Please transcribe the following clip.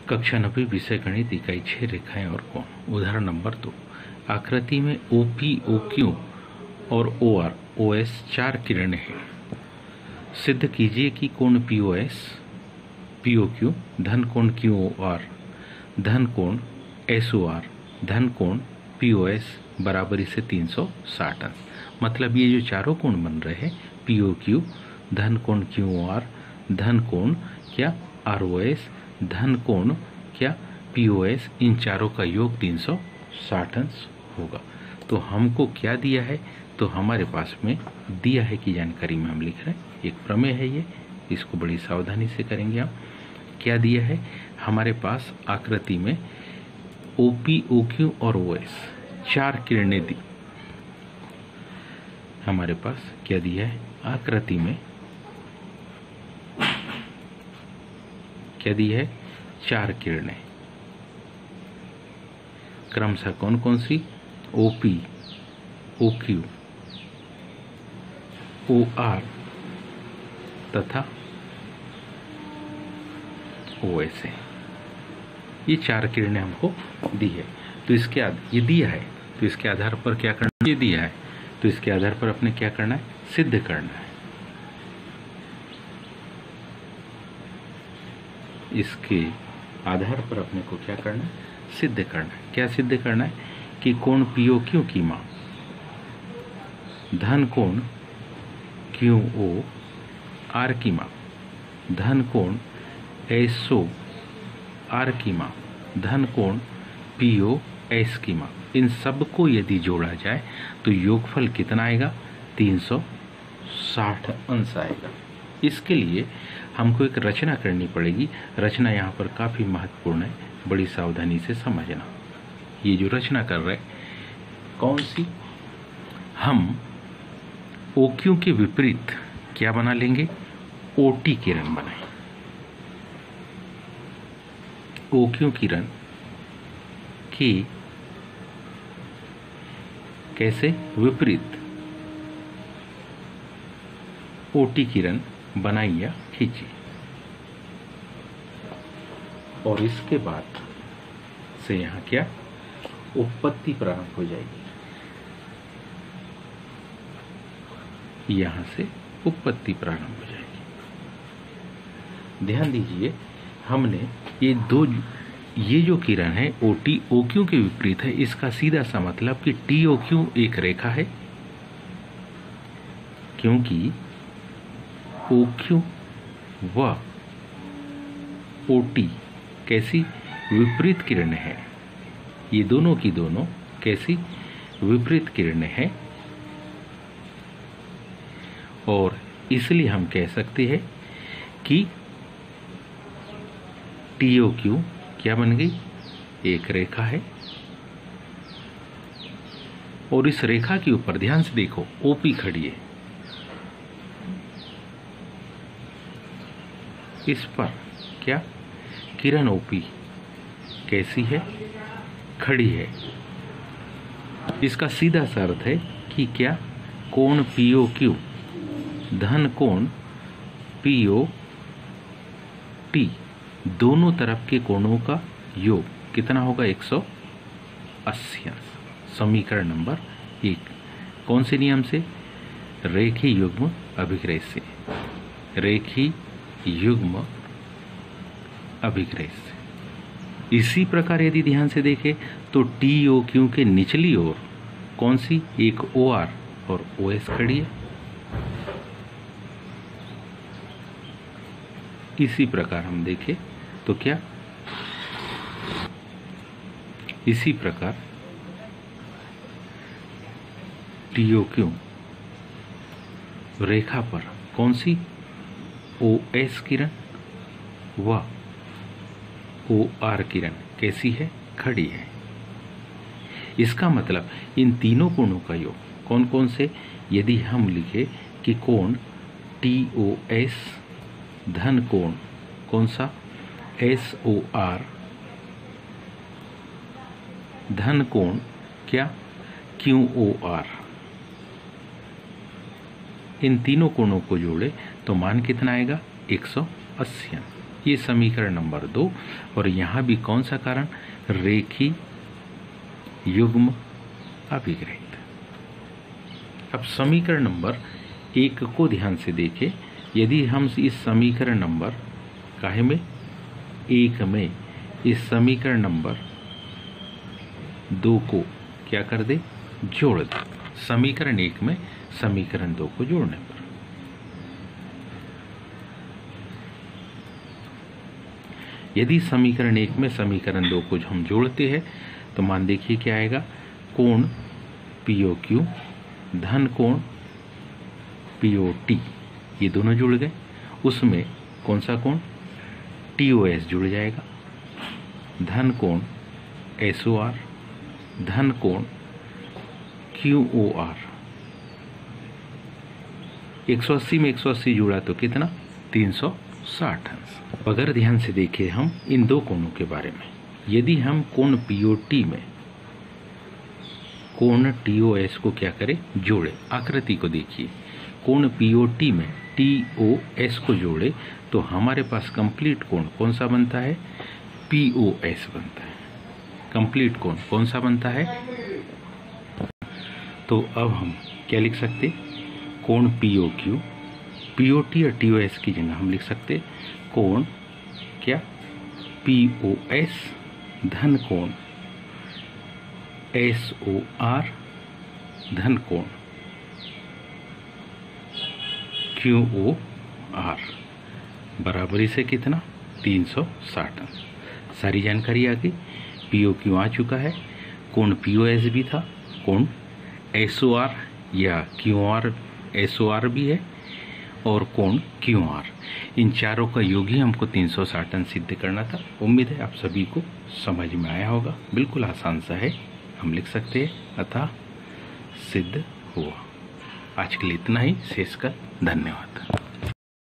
कक्षा 90 विषय गणित इकाई 6 रेखाएं और कोण। उदाहरण नंबर 2। आकृति में OP, OQ और OR, OS 4 किरणें हैं। सिद्ध कीजिए कि कोण POS, POQ, धन कोण QOR, धन कोण SOR, धन कोण POS बराबर इसे 360 अंश। मतलब ये जो चारों कोण बन रहे हैं POQ, धन कोण QOR, धन कोण क्या ROS, धन कोण क्या POS, इन चारों का योग 360 अंश होगा। तो हमको क्या दिया है, तो हमारे पास में दिया है कि जानकारी में हम लिख रहे हैं। एक प्रमेय है ये, इसको बड़ी सावधानी से करेंगे हम। क्या दिया है हमारे पास आकृति में OP, OQ और OS 4 किरणें दी। हमारे पास क्या दिया है आकृति में, क्या दिया है 4 किरणें। क्रमशः कौन कौन सी, OP, OQ, OR तथा OS है। ये 4 किरणें हमको दी है। तो इसके ये दिया है, तो इसके आधार पर क्या करना, ये दिया है तो इसके आधार पर अपने क्या करना है, सिद्ध करना है। इसके आधार पर अपने को क्या करना है, सिद्ध करना है। क्या सिद्ध करना है कि कोण POQ की मान धन कोण QOR की मान, धन कोण SOR की मान, धन कोण POS की मान, इन सब को यदि जोड़ा जाए तो योगफल कितना आएगा, 360 अंश आएगा। इसके लिए हमको एक रचना करनी पड़ेगी। रचना यहाँ पर काफ़ी महत्वपूर्ण है, बड़ी सावधानी से समझना। ये जो रचना कर रहे कौन सी, हम OQ के विपरीत क्या बना लेंगे, OT किरण बनाए। OQ किरण की कैसे विपरीत OT किरण बनाई या खींची, और इसके बाद से यहाँ क्या उत्पत्ति प्रारंभ हो जाएगी। यहाँ से उत्पत्ति प्रारंभ हो जाएगी। ध्यान दीजिए, हमने ये जो किरण है OT OQ के विपरीत है। इसका सीधा सा मतलब कि TOQ एक रेखा है, क्योंकि OQ व OT कैसी विपरीत किरणें हैं। ये दोनों की दोनों कैसी विपरीत किरणें हैं, और इसलिए हम कह सकते हैं कि TOQ क्या बन गई, एक रेखा है। और इस रेखा के ऊपर ध्यान से देखो OP खड़ी है, इस पर क्या किरण OP कैसी है, खड़ी है। इसका सीधा सा अर्थ है कि क्या कोण POQ धन कोण POT दोनों तरफ के कोणों का योग कितना होगा, 180 अंश। समीकरण नंबर 1 कौन से नियम से, रेखी युग्म अभिग्रह से, रेखी युग्म अभिग्रह से। इसी प्रकार यदि ध्यान से देखें तो TOQ के निचली ओर कौन सी, एक OR और OS खड़ी है। इसी प्रकार हम देखें तो क्या, इसी प्रकार TOQ रेखा पर कौन सी, OS किरण व OR किरण कैसी है, खड़ी है। इसका मतलब इन तीनों कोणों का योग कौन कौन से, यदि हम लिखे कि कोण TOS धन कोण कौन सा SOR धन कोण क्या QOR, इन तीनों कोणों को जोड़े तो मान कितना आएगा, 180 अंश। ये समीकरण नंबर 2। और यहाँ भी कौन सा कारण, रेखी युग्म अभिग्रहित। अब समीकरण नंबर 1 को ध्यान से देखें। यदि हम इस समीकरण नंबर काहे में 1 में इस समीकरण नंबर 2 को क्या कर दे, जोड़ दे, समीकरण 1 में समीकरण 2 को जोड़ने पर यदि समीकरण 1 में समीकरण 2 को हम जोड़ते हैं तो मान देखिए क्या आएगा, कोण POQ धन कोण POT, ये दोनों जुड़ गए। उसमें कौन सा कोण, TOS जुड़ जाएगा, धन कोण SOR धन कोण QOR। 180 में 180 जुड़ा तो कितना, 360 अंश। अगर ध्यान से देखें हम इन दो कोणों के बारे में, यदि हम कोण POT में कोण TOS को क्या करें, जोड़े, आकृति को देखिए, कोण POT में TOS को जोड़े तो हमारे पास कंप्लीट कोण कौन सा बनता है, POS बनता है। कंप्लीट कोण कौन सा बनता है, तो अब हम क्या लिख सकते, कोण POQ, POT और TOS की जगह हम लिख सकते कोण क्या, POS धन कोण SOR धन कोण QOR बराबरी से कितना, 360 अंश। सारी जानकारी आ गई। POQ आ चुका है, कोण POS भी था, कोण SOR या QOR SOR भी है और कोण QOR, इन चारों का योग ही हमको 360 अंश सिद्ध करना था। उम्मीद है आप सभी को समझ में आया होगा। बिल्कुल आसान सा है, हम लिख सकते हैं अतः सिद्ध हुआ। आज के लिए इतना ही, शेष का धन्यवाद।